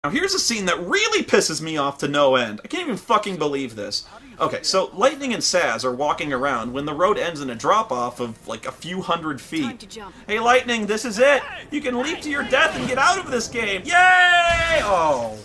Now here's a scene that really pisses me off to no end. I can't even fucking believe this. Okay, so Lightning and Saz are walking around when the road ends in a drop-off of like a few hundred feet. Hey Lightning, this is it! You can leap to your death and get out of this game! Yay! Oh.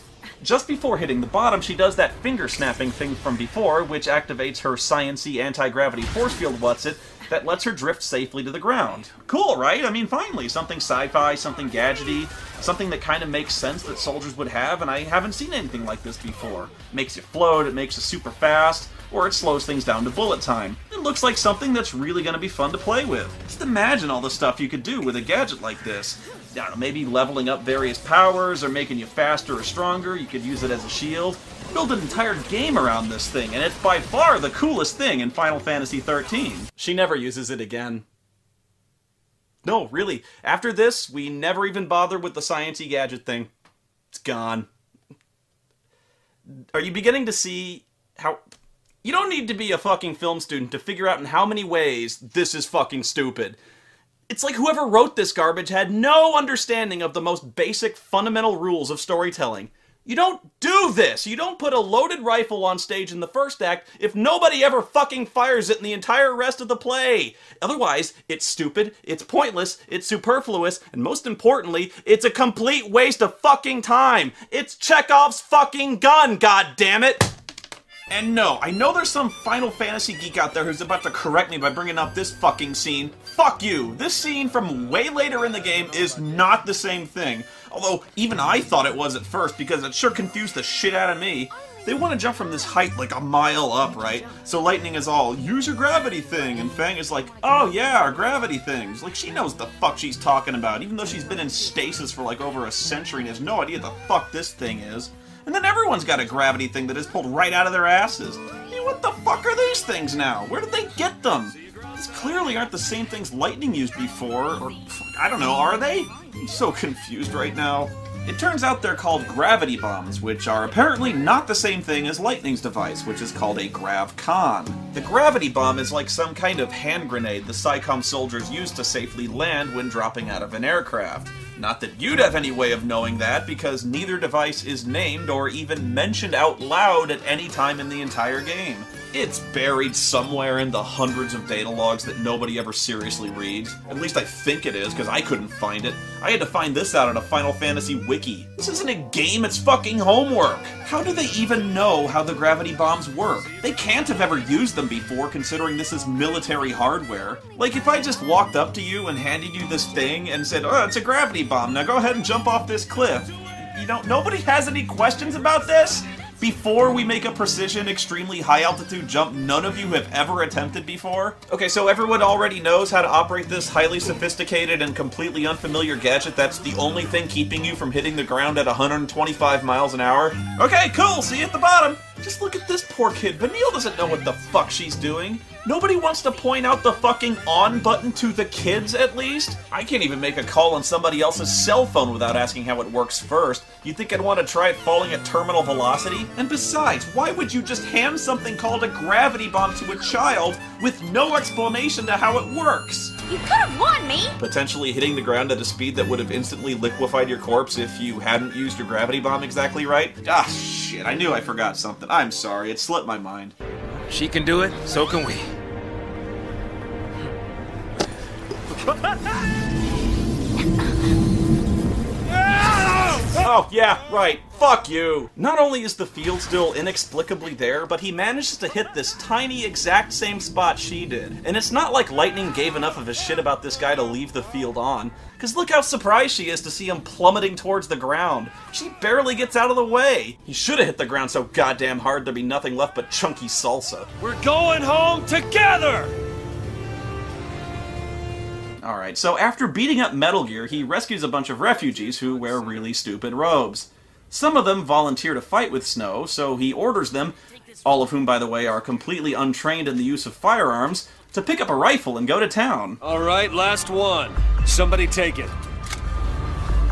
Just before hitting the bottom, she does that finger-snapping thing from before, which activates her science-y anti-gravity force field what's-it that lets her drift safely to the ground. Cool, right? I mean, finally, something sci-fi, something gadgety, something that kind of makes sense that soldiers would have, and I haven't seen anything like this before. It makes you float, it makes you super fast, or it slows things down to bullet time. It looks like something that's really going to be fun to play with. Just imagine all the stuff you could do with a gadget like this. I don't know, maybe leveling up various powers, or making you faster or stronger. You could use it as a shield. Build an entire game around this thing, and it's by far the coolest thing in Final Fantasy XIII. She never uses it again. No, really. After this, we never even bother with the science-y gadget thing. It's gone. Are you beginning to see how... You don't need to be a fucking film student to figure out in how many ways this is fucking stupid. It's like whoever wrote this garbage had no understanding of the most basic, fundamental rules of storytelling. You don't do this! You don't put a loaded rifle on stage in the first act if nobody ever fucking fires it in the entire rest of the play! Otherwise, it's stupid, it's pointless, it's superfluous, and most importantly, it's a complete waste of fucking time! It's Chekhov's fucking gun, goddammit! And no, I know there's some Final Fantasy geek out there who's about to correct me by bringing up this fucking scene. Fuck you! This scene from way later in the game is not the same thing. Although, even I thought it was at first, because it sure confused the shit out of me. They want to jump from this height like a mile up, right? So Lightning is all, use your gravity thing, and Fang is like, oh yeah, our gravity things. Like, she knows the fuck she's talking about, even though she's been in stasis for like over a century and has no idea the fuck this thing is. And then everyone's got a gravity thing that is pulled right out of their asses. Hey, what the fuck are these things now? Where did they get them? These clearly aren't the same things Lightning used before, or I don't know, are they? I'm so confused right now. It turns out they're called gravity bombs, which are apparently not the same thing as Lightning's device, which is called a grav-con. The gravity bomb is like some kind of hand grenade the SciComm soldiers use to safely land when dropping out of an aircraft. Not that you'd have any way of knowing that, because neither device is named or even mentioned out loud at any time in the entire game. It's buried somewhere in the hundreds of data logs that nobody ever seriously reads. At least I think it is, because I couldn't find it. I had to find this out on a Final Fantasy wiki. This isn't a game, it's fucking homework! How do they even know how the gravity bombs work? They can't have ever used them before, considering this is military hardware. Like, if I just walked up to you and handed you this thing and said, oh, it's a gravity bomb, now go ahead and jump off this cliff. You know, nobody has any questions about this? Before we make a precision, extremely high-altitude jump none of you have ever attempted before? Okay, so everyone already knows how to operate this highly sophisticated and completely unfamiliar gadget that's the only thing keeping you from hitting the ground at 125 miles an hour? Okay, cool, see you at the bottom! Just look at this poor kid. Vanille doesn't know what the fuck she's doing. Nobody wants to point out the fucking on button to the kids, at least? I can't even make a call on somebody else's cell phone without asking how it works first. You'd think I'd want to try it falling at terminal velocity? And besides, why would you just hand something called a gravity bomb to a child with no explanation to how it works? You could have won me! Potentially hitting the ground at a speed that would have instantly liquefied your corpse if you hadn't used your gravity bomb exactly right? Ah, shit, I knew I forgot something. I'm sorry, it slipped my mind. She can do it, so can we. Oh, yeah, right. Fuck you! Not only is the field still inexplicably there, but he manages to hit this tiny exact same spot she did. And it's not like Lightning gave enough of a shit about this guy to leave the field on. Cause look how surprised she is to see him plummeting towards the ground. She barely gets out of the way. He should have hit the ground so goddamn hard there'd be nothing left but chunky salsa. We're going home together! Alright, so after beating up Metal Gear, he rescues a bunch of refugees who wear really stupid robes. Some of them volunteer to fight with Snow, so he orders them, all of whom, by the way, are completely untrained in the use of firearms, to pick up a rifle and go to town. Alright, last one. Somebody take it.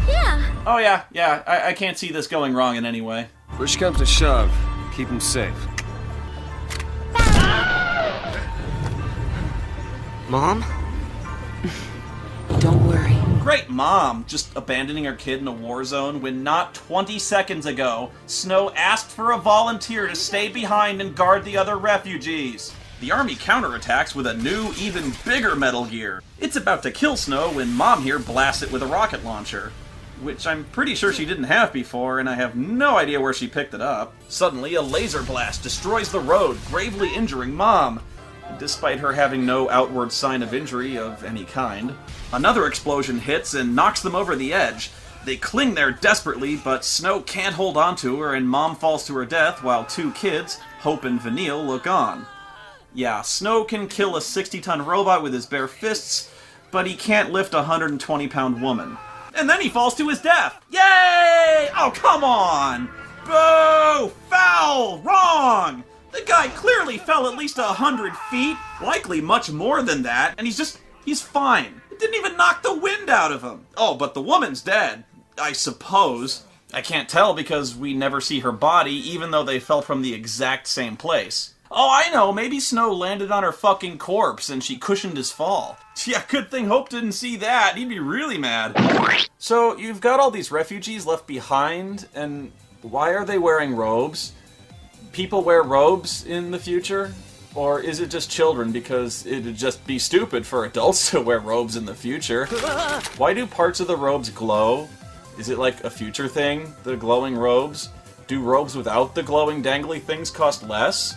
Yeah. Oh yeah, I can't see this going wrong in any way. Push comes to shove. Keep him safe. Mom? Don't worry. Great mom, just abandoning her kid in a war zone when not 20 seconds ago, Snow asked for a volunteer to stay behind and guard the other refugees. The army counterattacks with a new, even bigger Metal Gear. It's about to kill Snow when Mom here blasts it with a rocket launcher, which I'm pretty sure she didn't have before, and I have no idea where she picked it up. Suddenly, a laser blast destroys the road, gravely injuring Mom, despite her having no outward sign of injury of any kind. Another explosion hits and knocks them over the edge. They cling there desperately, but Snow can't hold on to her, and Mom falls to her death while two kids, Hope and Vanille, look on. Yeah, Snow can kill a 60-ton robot with his bare fists, but he can't lift a 120-pound woman. And then he falls to his death! Yay! Oh, come on! Boo! Foul! Wrong! The guy clearly fell at least 100 feet, likely much more than that, and he's fine. It didn't even knock the wind out of him. Oh, but the woman's dead, I suppose. I can't tell because we never see her body, even though they fell from the exact same place. Oh, I know, maybe Snow landed on her fucking corpse and she cushioned his fall. Yeah, good thing Hope didn't see that. He'd be really mad. So, you've got all these refugees left behind, and why are they wearing robes? People wear robes in the future? Or is it just children because it'd just be stupid for adults to wear robes in the future? Why do parts of the robes glow? Is it like a future thing, the glowing robes? Do robes without the glowing dangly things cost less?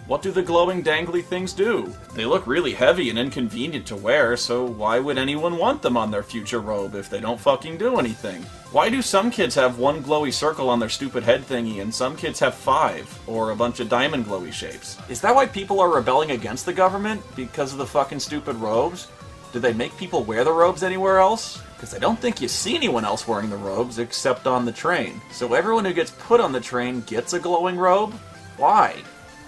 What do the glowing dangly things do? They look really heavy and inconvenient to wear, so why would anyone want them on their future robe if they don't fucking do anything? Why do some kids have one glowy circle on their stupid head thingy and some kids have 5, or a bunch of diamond glowy shapes? Is that why people are rebelling against the government? Because of the fucking stupid robes? Do they make people wear the robes anywhere else? Because I don't think you see anyone else wearing the robes except on the train. So everyone who gets put on the train gets a glowing robe? Why?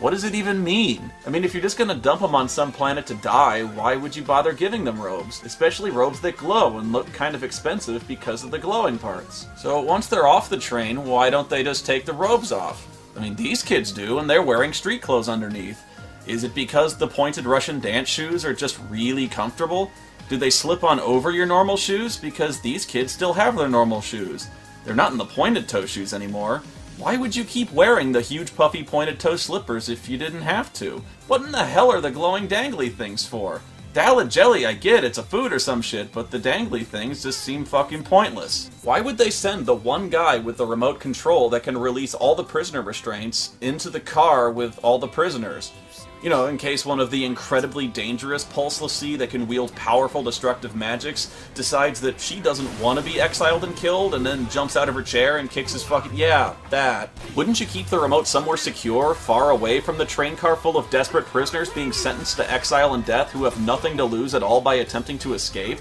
What does it even mean? I mean, if you're just gonna dump them on some planet to die, why would you bother giving them robes? Especially robes that glow and look kind of expensive because of the glowing parts. So once they're off the train, why don't they just take the robes off? I mean, these kids do, and they're wearing street clothes underneath. Is it because the pointed Russian dance shoes are just really comfortable? Do they slip on over your normal shoes? Because these kids still have their normal shoes. They're not in the pointed toe shoes anymore. Why would you keep wearing the huge puffy pointed toe slippers if you didn't have to? What in the hell are the glowing dangly things for? Dalid jelly, I get, it's a food or some shit, but the dangly things just seem fucking pointless. Why would they send the one guy with the remote control that can release all the prisoner restraints into the car with all the prisoners? You know, in case one of the incredibly dangerous Pulseless Sea that can wield powerful destructive magics decides that she doesn't want to be exiled and killed and then jumps out of her chair and kicks his fucking... Yeah, that. Wouldn't you keep the remote somewhere secure, far away from the train car full of desperate prisoners being sentenced to exile and death who have nothing to lose at all by attempting to escape?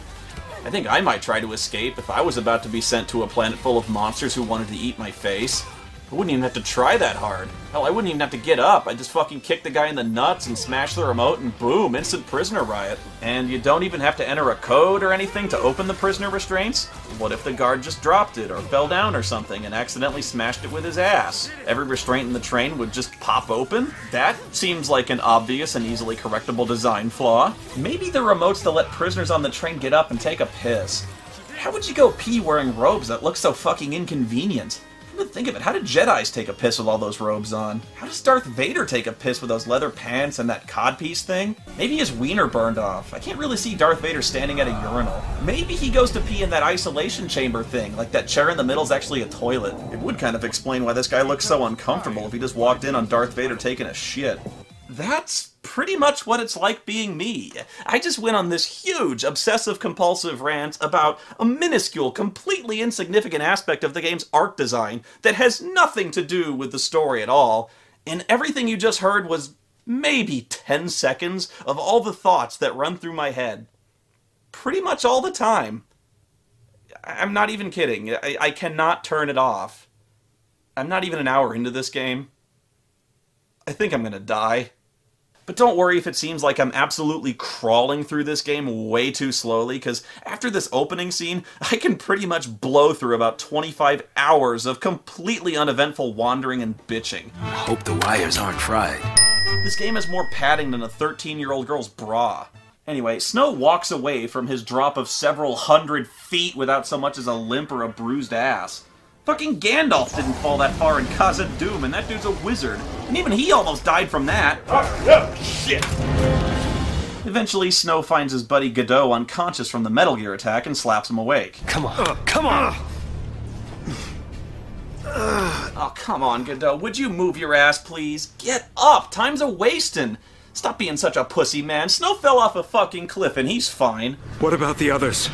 I think I might try to escape if I was about to be sent to a planet full of monsters who wanted to eat my face. I wouldn't even have to try that hard. Hell, I wouldn't even have to get up. I'd just fucking kick the guy in the nuts and smash the remote and boom, instant prisoner riot. And you don't even have to enter a code or anything to open the prisoner restraints? What if the guard just dropped it or fell down or something and accidentally smashed it with his ass? Every restraint in the train would just pop open? That seems like an obvious and easily correctable design flaw. Maybe the remote's to let prisoners on the train get up and take a piss. How would you go pee wearing robes that look so fucking inconvenient? Think of it, how did Jedis take a piss with all those robes on? How does Darth Vader take a piss with those leather pants and that codpiece thing? Maybe his wiener burned off. I can't really see Darth Vader standing at a urinal. Maybe he goes to pee in that isolation chamber thing, like that chair in the middle's actually a toilet. It would kind of explain why this guy looks so uncomfortable if he just walked in on Darth Vader taking a shit. That's pretty much what it's like being me. I just went on this huge, obsessive-compulsive rant about a minuscule, completely insignificant aspect of the game's art design that has nothing to do with the story at all, and everything you just heard was maybe 10 seconds of all the thoughts that run through my head. Pretty much all the time. I'm not even kidding. I cannot turn it off. I'm not even an hour into this game. I think I'm gonna die. But don't worry if it seems like I'm absolutely crawling through this game way too slowly, because after this opening scene, I can pretty much blow through about 25 hours of completely uneventful wandering and bitching. Hope the wires aren't fried. This game has more padding than a 13-year-old girl's bra. Anyway, Snow walks away from his drop of several hundred feet without so much as a limp or a bruised ass. Fucking Gandalf didn't fall that far in Khazad-dûm, and that dude's a wizard. And even he almost died from that. Oh, shit! Eventually, Snow finds his buddy Godot unconscious from the Metal Gear attack and slaps him awake. Come on, come on! Oh, come on, Godot. Would you move your ass, please? Get up! Time's a-wastin'! Stop being such a pussy, man. Snow fell off a fucking cliff and he's fine. What about the others?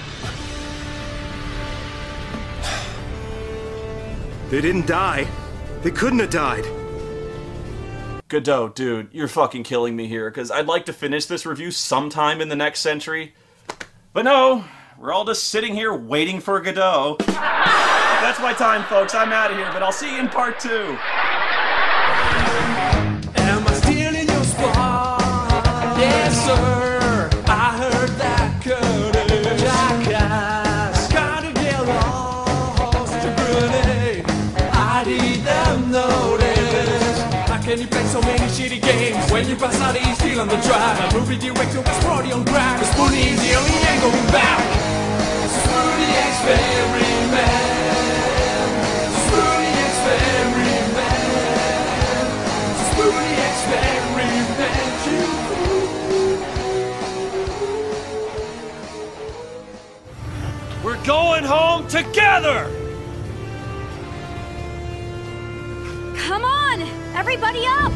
They didn't die. They couldn't have died. Godot, dude, you're fucking killing me here, because I'd like to finish this review sometime in the next century. But no, we're all just sitting here waiting for Godot. That's my time, folks. I'm out of here, but I'll see you in part 2. Am I still in your spot? Yes, sir. I heard that curtain. Jackass. Gotta get lost to Brunei. I need them notice. How can you play so many shitty games when you pass out each deal on the drive? A movie director was party on crack. Spoony is the only ain't going back. Spoony experiment. Spoony experiment. Spoony experiment. We're going home together! Come on! Everybody up!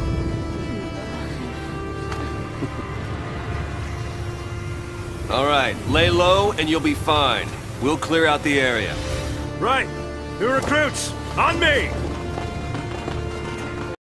All right, lay low and you'll be fine. We'll clear out the area. Right. New recruits, on me!